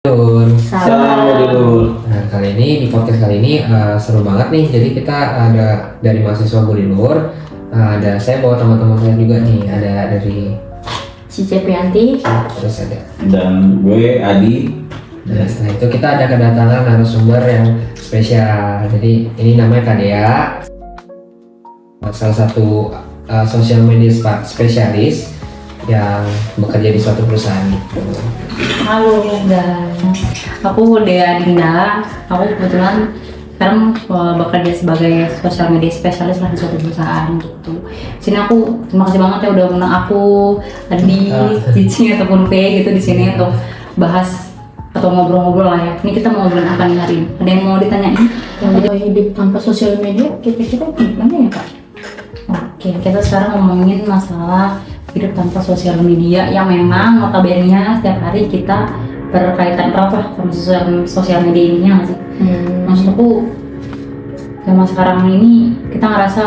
Lur. Salam dulu. Nah, kali ini di podcast kali ini seru banget nih. Jadi kita ada dari mahasiswa Burilur, ada saya bawa teman-teman saya juga nih. Ada dari Cici Prianti, terus ada. Dan gue Adi. Nah, setelah itu kita ada kedatangan narasumber yang spesial. Jadi ini namanya Kadea, salah satu sosial media spesialis yang bekerja di suatu perusahaan gitu. halo guys, aku Dea Dinda. Aku kebetulan sekarang bekerja sebagai sosial media spesialis lah di suatu perusahaan gitu. Sini aku terima kasih banget ya udah undang aku, Adi, Cici ataupun P gitu di sini untuk bahas atau ngobrol-ngobrol lah ya. Ini kita mau ngobrolin apa nih hari ini? Ada yang mau ditanyain? Kalau hidup tanpa sosial media, kira-kira gimana ya Kak? Oke, kita sekarang ngomongin masalah hidup tanpa sosial media yang memang notabene setiap hari kita berkaitan apa sama sosial media ini ya nggak sih? Maksud aku zaman sekarang ini kita ngerasa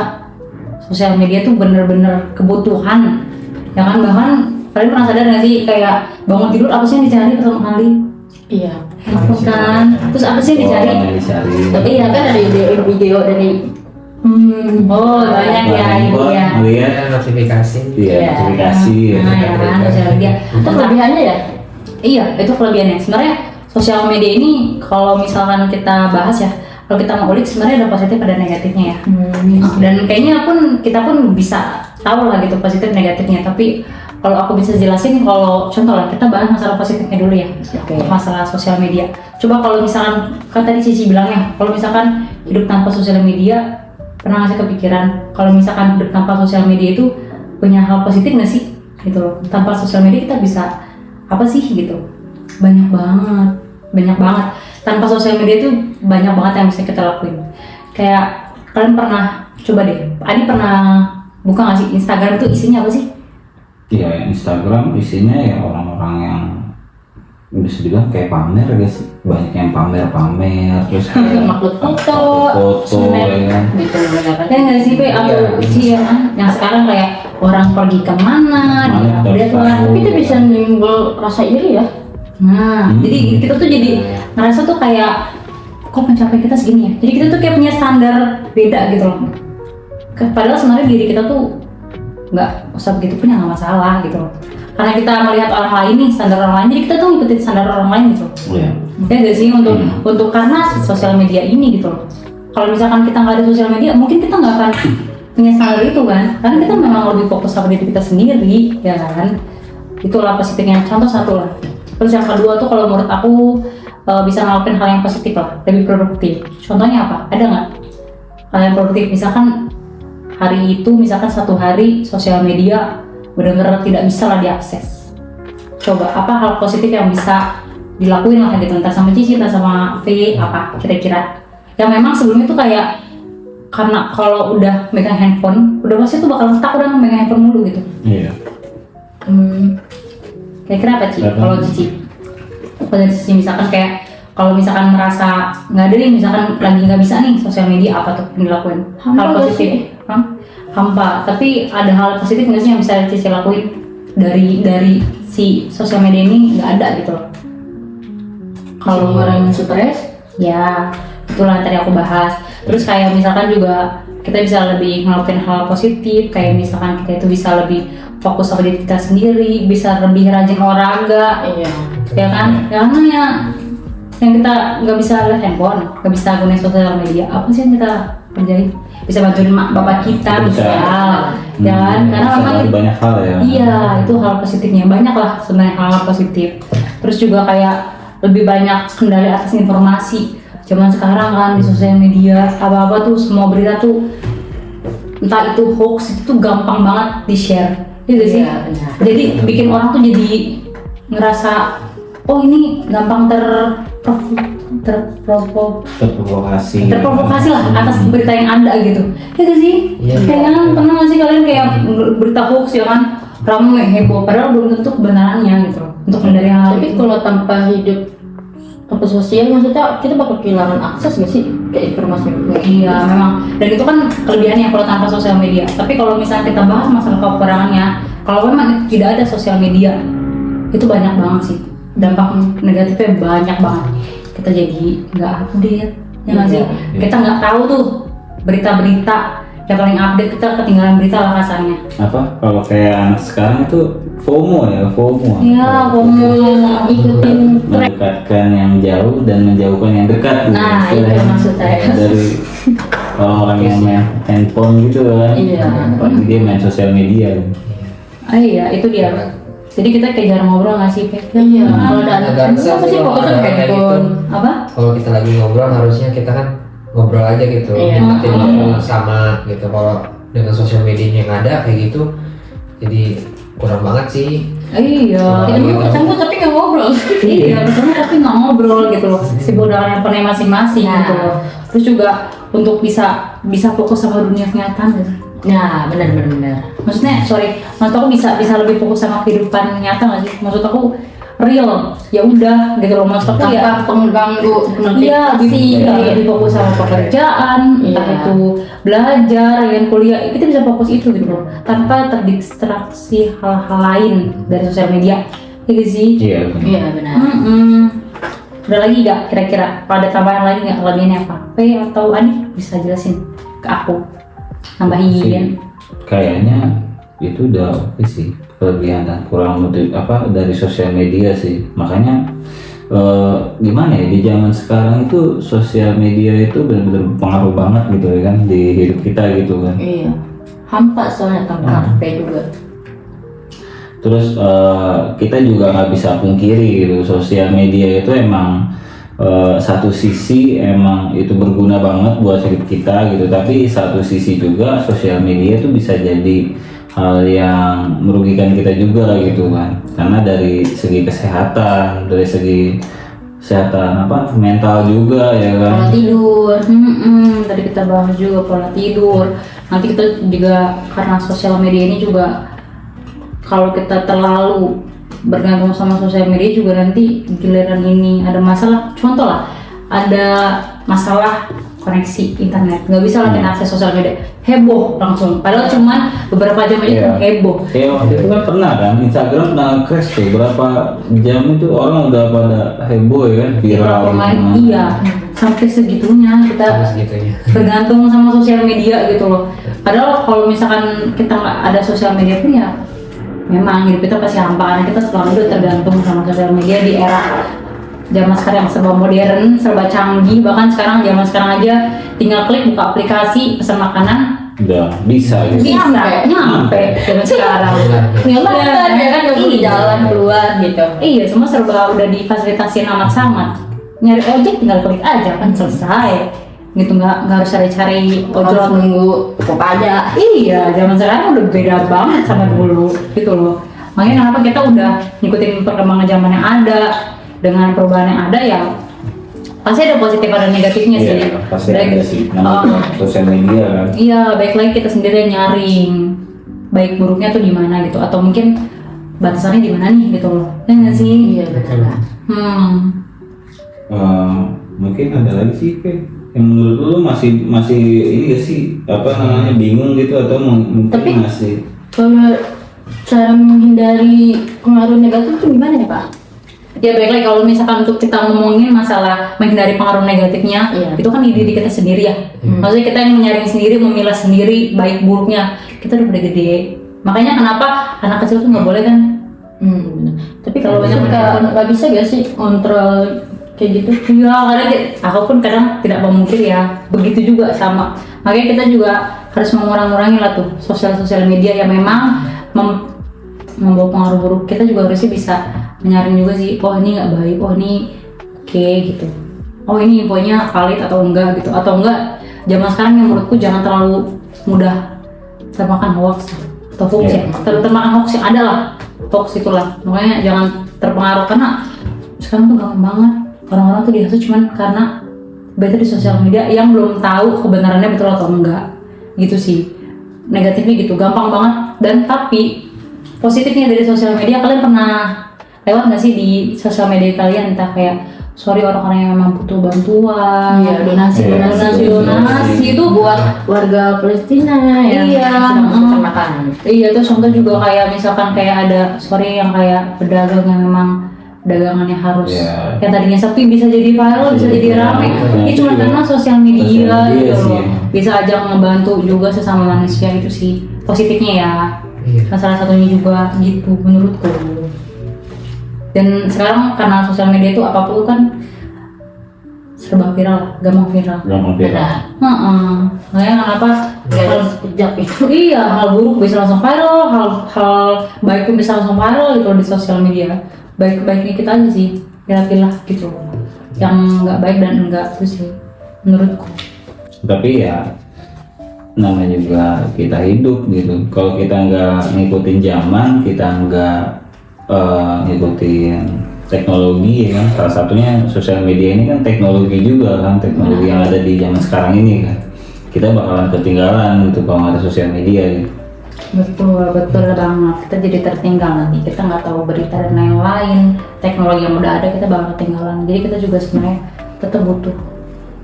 sosial media tuh bener-bener kebutuhan, ya kan? Bahkan kalian pernah sadar nggak sih kayak bangun tidur apa sih yang dicari pertama kali? Iya. Handphone kan, terus apa sih yang dicari? Tapi ya kan ada video dari Oh banyak ya ini ya. Lihat Ada notifikasi. iya notifikasi ya. Nah ya kan sosial media. itu kelebihannya ya. Iya, itu kelebihannya. Sebenarnya sosial media ini kalau misalkan kita bahas ya, kalau kita mau ulik sebenarnya ada positif ada negatifnya ya. Dan kayaknya kita pun bisa tahu lah gitu positif negatifnya. Tapi kalau aku bisa jelasin, kalau contoh lah kita bahas masalah positifnya dulu ya. Oke. Untuk masalah sosial media. Coba kalau misalkan kan tadi Cici bilang ya, kalau misalkan hidup tanpa sosial media, pernah nggak sih kepikiran kalau misalkan hidup tanpa sosial media itu punya hal positif nggak sih? Gitu loh. Tanpa sosial media kita bisa apa sih gitu? Banyak banget. Tanpa sosial media itu banyak banget yang bisa kita lakuin. Kayak kalian pernah coba deh, Adi pernah buka nggak sih Instagram itu isinya apa sih? Iya, Instagram isinya ya orang-orang yang bisa dibilang kayak pamer guys, banyak yang pamer terus kayak Upload foto, foto ya kan. gitu benar. Ya nggak sih, Pe? Aku Iya. isi ya kan? Yang sekarang kayak orang pergi kemana, dia update lah. Tapi itu bisa menimbul rasa iri ya. Nah, jadi kita tuh jadi ngerasa tuh kayak kok pencapaian kita segini ya. Jadi kita tuh kayak punya standar beda gitu loh. Padahal sebenarnya diri kita tuh nggak usah begitu punya nggak masalah gitu loh. Karena kita melihat orang lain nih standar orang lain, jadi kita tuh ngikutin standar orang lain gitu. Iya. Ya nggak sih untuk karena sosial media ini gitu loh. Kalau misalkan kita nggak ada sosial media, mungkin kita nggak akan punya standar itu kan. Karena kita memang lebih fokus sama diri kita sendiri, ya kan. Itulah positifnya. Contoh satu lah. Terus yang kedua tuh kalau menurut aku bisa ngelakuin hal yang positif lah, lebih produktif. Contohnya apa? Ada nggak hal yang produktif? Misalkan hari itu, misalkan satu hari sosial media benar-benar tidak bisa lah diakses. Coba apa hal positif yang bisa dilakuin lah gitu, entah sama Cici, entah sama V, apa kira-kira? Yang memang sebelumnya tuh kayak karena kalau udah megang handphone, udah pasti tuh bakal stuck udah megang handphone mulu gitu. Iya. Kira-kira apa Ci? Apa? Kalau Cici? Kalau dari Cici misalkan kayak kalau misalkan merasa nggak ada nih, misalkan lagi nggak bisa nih sosial media, apa tuh yang dilakuin? Hampa Hal nggak positif? Hampa. Tapi ada hal positif nggak sih yang bisa Cici lakuin dari si sosial media ini? Nggak ada gitu loh. Kalau orang yang stres, Ya, itulah yang tadi aku bahas. Terus kayak misalkan juga kita bisa lebih ngelakuin hal positif, kayak misalkan kita itu bisa lebih fokus sama diri kita sendiri, bisa lebih rajin olahraga, iya. ya kan? Ya karena yang kita nggak bisa lihat handphone, nggak bisa gunain sosial media, apa sih yang kita kerjain? Bisa bantuin mak bapak kita, Bisa. ya kan? Karena bisa memang banyak hal ya. iya, itu hal positifnya banyak lah sebenarnya hal positif. Terus juga kayak lebih banyak kendali atas informasi. Zaman sekarang kan di sosial media apa-apa tuh semua berita tuh entah itu hoax itu tuh gampang banget di-share. Iya sih? Iya, benar. Jadi bikin orang tuh jadi ngerasa oh ini gampang terprovokasi lah atas berita yang ada gitu. Iya gak sih? Iya. Kayak pernah gak sih kalian kayak berita hoax ya kan ramai heboh padahal belum tentu kebenarannya gitu loh untuk menghindari hal Tapi itu. kalau tanpa sosial, maksudnya kita bakal kehilangan akses nggak sih ke informasi? Iya memang, dan itu kan kelebihannya kalau tanpa sosial media. Tapi kalau misalnya kita bahas masalah kekurangannya, kalau memang tidak ada sosial media, itu banyak banget sih. dampak negatifnya banyak banget. Kita jadi nggak update, ya nggak sih? Kita nggak tahu tuh berita-berita yang paling update, kita ketinggalan berita lah kasarnya. Apa kalau kayak anak sekarang itu FOMO ya, FOMO. Iya, FOMO, ikutin tren. Mendekatkan yang jauh dan menjauhkan yang dekat. Nah, gitu. itu maksudnya. Dari orang-orang yang main handphone gitu kan. Iya. Apalagi dia main sosial media. Ah iya, itu dia. Jadi kita kayak jarang ngobrol nggak sih, Pek? Iya, kalau ada Agak anak resah apa sih sih kalau fokusnya ada kayak handphone. Apa? Kalau kita lagi ngobrol harusnya kita kan ngobrol aja gitu, Iya. nikmatin ngobrol sama gitu. Kalau dengan sosial media yang ada kayak gitu, jadi kurang banget sih. Iya. Ketemu ketemu tapi nggak ngobrol. Iya, ketemu tapi nggak ngobrol gitu loh. Sibuk dengan handphone masing-masing Nah. gitu loh. Terus juga untuk bisa fokus sama dunia kenyataan gitu. Nah, benar. Maksudnya, maksud aku bisa lebih fokus sama kehidupan nyata nggak sih? Maksud aku real, ya udah gitu loh. Maksud aku ya. Tanpa pengganggu Iya, notifikasi. lebih fokus sama pekerjaan, entah Iya. itu belajar, ya kan, kuliah, kita bisa fokus itu gitu loh, tanpa terdistraksi hal-hal lain dari sosial media, gitu sih. Iya. Iya, benar. Ada lagi nggak kira-kira? Ada tambahan lagi nggak? Kelebihannya apa? P atau Adi bisa jelasin ke aku? Tambahin. Kayaknya itu udah oke sih, kelebihan dan kurang dari sosial media sih. Makanya gimana ya, di zaman sekarang itu sosial media itu benar-benar berpengaruh banget gitu ya kan di hidup kita gitu kan. Iya. Hampa soalnya tanpa HP juga. Terus kita juga nggak bisa pungkiri gitu, sosial media itu emang satu sisi emang itu berguna banget buat hidup kita gitu, tapi satu sisi juga sosial media itu bisa jadi hal yang merugikan kita juga gitu kan, karena dari segi kesehatan, dari segi kesehatan mental juga ya kan. Kalau tidur. Tadi kita bahas juga pola tidur. Nanti kita juga karena sosial media ini juga, kalau kita terlalu bergantung sama sosial media juga nanti giliran ini ada masalah, contoh lah ada masalah koneksi internet, nggak bisa lagi akses sosial media, heboh langsung, padahal cuman beberapa jam aja Iya. tuh heboh. Kayak waktu itu kan pernah kan Instagram pernah crash tuh, berapa jam itu orang udah pada heboh ya kan, viral Pemain, gitu. iya, sampai segitunya kita Sama segitunya. bergantung sama sosial media gitu loh. Padahal kalau misalkan kita nggak ada sosial media pun ya memang hidup kita pasti hampa, karena kita selalu udah tergantung sama sosial media di era zaman sekarang yang serba modern, serba canggih. Bahkan sekarang zaman sekarang aja tinggal klik buka aplikasi pesan makanan Udah bisa gitu. bisa nyampe zaman sekarang. Nggak makan ya kan, nggak perlu Iya. jalan keluar gitu. Iya, semua serba udah difasilitasin amat sangat. Nyari ojek tinggal klik aja kan selesai. Gitu, nggak harus cari-cari Harus ojol. nunggu cukup aja. Iya, zaman sekarang udah beda banget sama dulu gitu loh. Makanya kenapa kita udah ngikutin perkembangan zaman yang ada, dengan perubahan yang ada ya pasti ada positif ada negatifnya sih. Iya, pasti Baik- ada sih namanya sosial media kan. Iya, baik lagi kita sendiri yang nyaring baik buruknya tuh di mana gitu, atau mungkin batasannya di mana nih gitu loh. Ya nggak sih? Iya, benar. Mungkin ada lagi sih yang menurut lu masih ini gak sih bingung gitu, atau mungkin Tapi- masih Kalau cara menghindari pengaruh negatif itu gimana ya, Pak? Ya baik lagi kalau misalkan untuk kita ngomongin masalah menghindari pengaruh negatifnya, Iya. itu kan di diri kita sendiri ya. Maksudnya kita yang menyaring sendiri, memilah sendiri baik buruknya. Kita udah gede. Makanya kenapa anak kecil tuh nggak boleh kan? Benar. Tapi Kalau kalau banyak nggak bisa gak sih kontrol kayak gitu? Iya, karena aku pun kadang tidak memungkiri ya. Begitu juga sama. Makanya kita juga harus mengurangi lah tuh sosial media yang memang membawa pengaruh buruk. Kita juga harusnya bisa menyaring juga sih. Oh ini nggak baik. Oh ini oke gitu. Oh ini infonya valid atau enggak gitu. Atau enggak zaman sekarang yang menurutku jangan terlalu mudah termakan hoax atau hoax ya. Termakan hoax yang ada lah. Hoax itulah. Makanya jangan terpengaruh karena sekarang tuh gampang banget. Orang-orang tuh dihasut cuman karena beta di sosial media yang belum tahu kebenarannya betul atau enggak gitu sih. Negatifnya gitu gampang banget. Dan tapi positifnya dari sosial media, kalian pernah lewat nggak sih di sosial media kalian, entah kayak sorry orang-orang yang memang butuh bantuan, Iya, donasi itu buat warga Palestina yang Iya, sedang kesusahan makanan. Iya, terus contoh juga kayak misalkan kayak ada sorry yang kayak pedagang yang memang dagangannya harus Iya. yang tadinya sepi bisa jadi viral, bisa jadi rame. Ini cuma karena sosial media Sosial media gitu sih. loh. Bisa aja ngebantu juga sesama manusia itu sih positifnya ya. Iya. Nah, salah satunya juga gitu menurutku. Dan sekarang karena sosial media itu apapun kan serba viral, gampang viral. gampang viral. Makanya kenapa Gak ada sekejap itu. iya hal buruk bisa langsung viral, hal baik pun bisa langsung viral gitu loh di sosial media. Baik-baiknya kita aja sih, pilih-pilih gitu. Yang nggak baik dan enggak itu sih menurutku. Tapi ya namanya juga kita hidup gitu. Kalau kita nggak ngikutin zaman, kita nggak ngikutin teknologi ya kan. Salah satunya sosial media ini kan teknologi juga kan, teknologi yang ada di zaman sekarang ini kan. Kita bakalan ketinggalan gitu kalau nggak ada sosial media gitu. Betul banget. Kita jadi tertinggal nanti. Kita nggak tahu berita dan lain-lain. Teknologi yang udah ada kita bakal ketinggalan. Jadi kita juga sebenarnya tetap butuh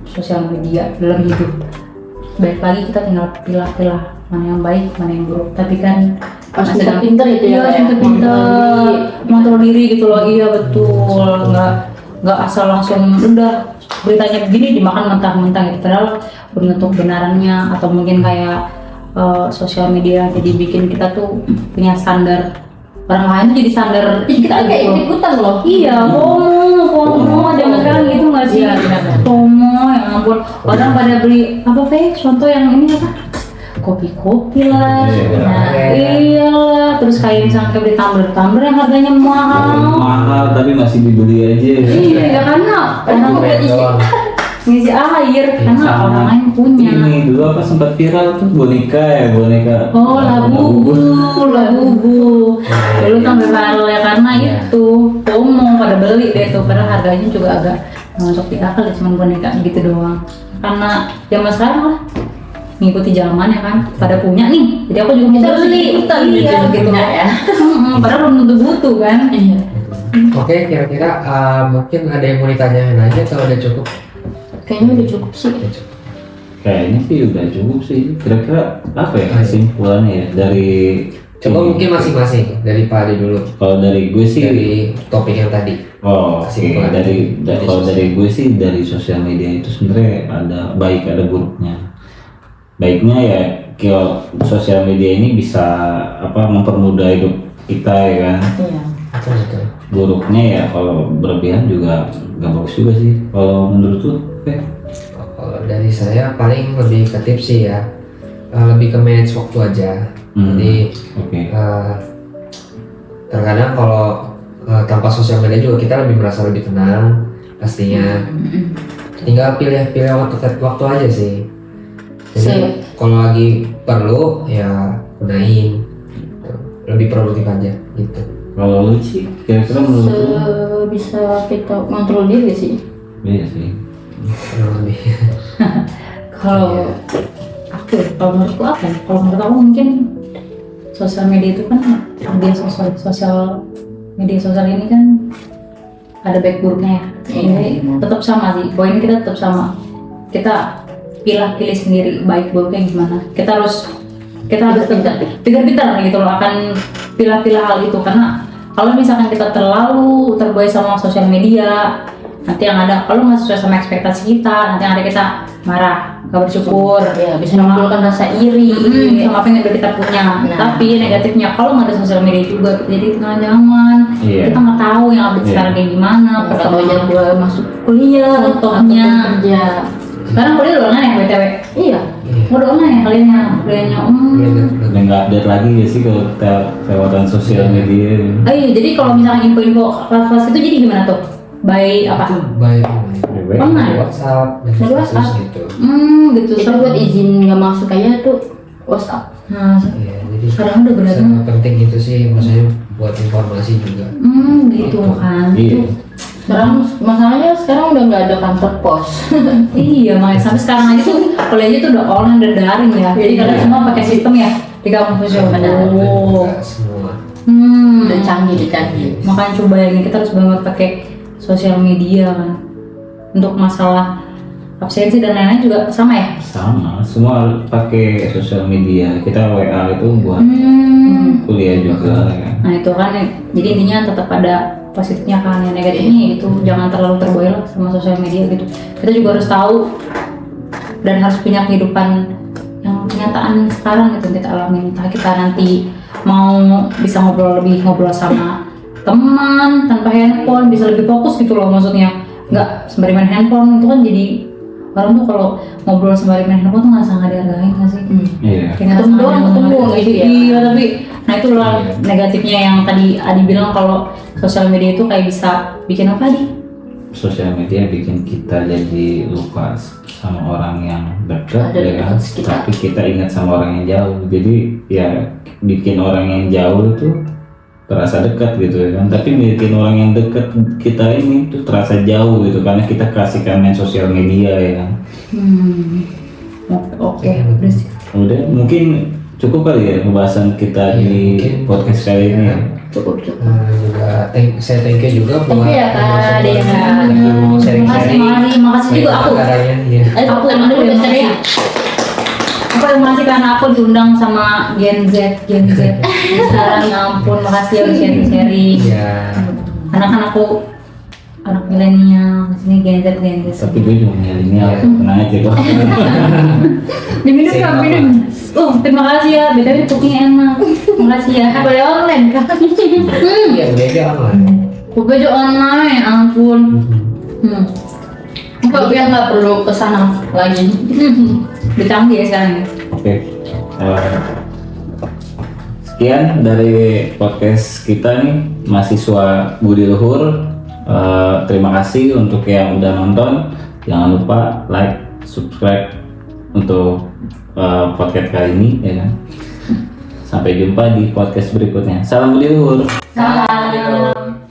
sosial media dalam hidup. Baik lagi kita tinggal pilah-pilah mana yang baik, mana yang buruk. Tapi kan Harus masih dalam- pinter itu ya, Iya, kayak pinter-pinter. Kontrol diri gitu loh. Iya betul. Nggak asal langsung udah beritanya begini dimakan mentah-mentah gitu. Padahal belum tentu kebenarannya atau mungkin kayak sosial media jadi bikin kita tuh punya standar orang lain tuh jadi standar Kita kita kayak gitu. ikut-ikutan loh. Iya, FOMO, zaman sekarang gitu nggak sih? Iya, benar. FOMO, ya ampun. Orang pada beli apa Fe? Contoh yang ini apa? Kopi-kopi lah. Iya. Nah, iyalah. Terus kayak misalnya kayak beli tumbler yang harganya mahal. Mahal tapi masih dibeli aja ya. Iya, karena Brand doang. ngisi air karena Sama orang lain punya. Ini dulu apa sempat viral tuh boneka. Oh, labubu. Dulu kan viral ya karena Iya. itu FOMO pada beli deh tuh, padahal harganya juga agak masuk di akal ya, cuma boneka gitu doang. Karena zaman sekarang lah ngikuti zaman ya kan, pada punya nih, jadi aku juga mau Kita harus beli. ikutan Iya, gitu punya ya. Padahal belum tentu butuh kan. Iya. Oke, kira-kira mungkin ada yang mau ditanyain aja kalau udah cukup. Kayaknya udah cukup sih. Kayaknya sih udah cukup sih. Kira-kira apa ya kesimpulannya ya dari Coba mungkin masing-masing dari Pak Adi dulu. kalau dari gue sih Dari topik yang tadi. oh oke. Kesimpulan dari Kalau sosial. dari gue sih dari sosial media itu sebenarnya ada baik ada buruknya. Baiknya ya kalau sosial media ini bisa apa mempermudah hidup kita ya kan. Iya. Betul. Buruknya ya kalau berlebihan juga nggak bagus juga sih. Kalau menurut lu, Kalau dari saya paling lebih ke tips sih ya. Lebih ke manage waktu aja. Jadi oke. terkadang kalau tanpa sosial media juga kita lebih merasa lebih tenang pastinya. Tinggal pilih waktu aja sih. Jadi kalau lagi perlu ya gunain. Lebih produktif aja gitu. Kalau lu sih kira-kira menurut lu? Bisa kita kontrol diri sih. Iya sih. Kurang lebih. Kalau aku, kalau menurutku apa ya? Kalau menurut aku mungkin sosial media itu kan media sosial ini kan ada baik buruknya ya. Ini tetap sama sih. Poin kita tetap sama. Kita pilih sendiri baik buruknya gimana. Kita harus pintar-pintar gitu loh akan pilih-pilih hal itu, karena kalau misalkan kita terlalu terbuai sama sosial media, nanti yang ada kalau nggak sesuai sama ekspektasi kita, nanti yang ada kita marah, nggak bersyukur, Ya, bisa menimbulkan rasa iri. sama apa yang udah kita punya. Nah. Tapi negatifnya kalau nggak ada sosial media juga, kita jadi tengah zaman, Iya. kita nggak tahu yang update Iya. sekarang kayak gimana, Atau perkembangan yang dia masuk kuliah, Contohnya. ataupun kerja. sekarang kuliah udah online ya BTW, Iya. udah online ya kuliahnya Udah nggak update lagi ya sih kalau kita lewatan sosial media. iya, jadi kalau misalnya info-info kelas-kelas itu jadi gimana tuh? By apa? Itu baik Online? WhatsApp dan Dari status WhatsApp? gitu. Gitu. Kita buat izin nggak masuk aja tuh WhatsApp. Nah, Iya, jadi sekarang udah benar. sangat penting itu sih, maksudnya buat informasi juga. Gitu kan. Iya. Sekarang masalahnya sekarang udah nggak ada kantor pos. Iya, makanya sampai sekarang aja tuh kuliahnya tuh udah online, udah daring ya. Jadi kalian semua pakai sistem ya di kampus ya. Oh. Enggak semua. Udah canggih. Makanya coba ini kita harus banget pakai sosial media kan. Untuk masalah absensi dan lain-lain juga sama ya. Sama, semua pakai sosial media. Kita WA itu buat kuliah juga kan. Nah itu kan, jadi intinya tetap ada positifnya kan, yang negatifnya itu jangan terlalu terbuai lah sama sosial media gitu. Kita juga harus tahu dan harus punya kehidupan yang kenyataan sekarang gitu yang kita alami. Entah kita nanti mau bisa ngobrol sama teman tanpa handphone, bisa lebih fokus gitu loh, maksudnya nggak sembari main handphone. Itu kan jadi orang tuh kalau ngobrol sembari main handphone tuh nggak dihargain nggak sih? Iya. Kayak Ketemu doang, ketemu gitu ya. Iya, tapi nah itulah negatifnya yang tadi Adi bilang, kalau sosial media itu kayak bisa bikin apa Adi? Sosial media bikin kita jadi lupa sama orang yang dekat Ada ya kan, dekat sekitar. tapi kita ingat sama orang yang jauh. Jadi ya bikin orang yang jauh itu terasa dekat gitu ya kan, tapi bikin orang yang dekat kita ini tuh terasa jauh gitu karena kita kasihkan main sosial media ya kan. Oke, udah sih. Udah mungkin cukup kali ya pembahasan kita Iya, di mungkin. podcast kali ini ya. Cukup. Juga saya thank you juga buat Thank you ya, Kak Dea. lagi mau sharing-sharing. Makasih juga aku. Caranya, ya. Aku yang aku dulu yang sharing. Aku yang makasih karena aku diundang sama Gen Z. Sekarang ya ampun, makasih ya udah sharing. Ya. Anak-anak aku anak milenial, sini Gen Z. Tapi gue juga milenial, tenang aja kok. Diminum Same kan, apa? minum. Oh, terima kasih ya. BTW kopinya enak. Terima kasih ya. Boleh online kan? Iya, beda online. Kopi aja online, ampun. Kok dia nggak perlu kesana lagi? Ditambi ya sekarang ya. Oke. Sekian dari podcast kita nih, mahasiswa Budi Luhur. Terima kasih untuk yang udah nonton. Jangan lupa like, subscribe untuk podcast kali ini ya kan. Sampai jumpa di podcast berikutnya. Salam Budi Luhur. Salam.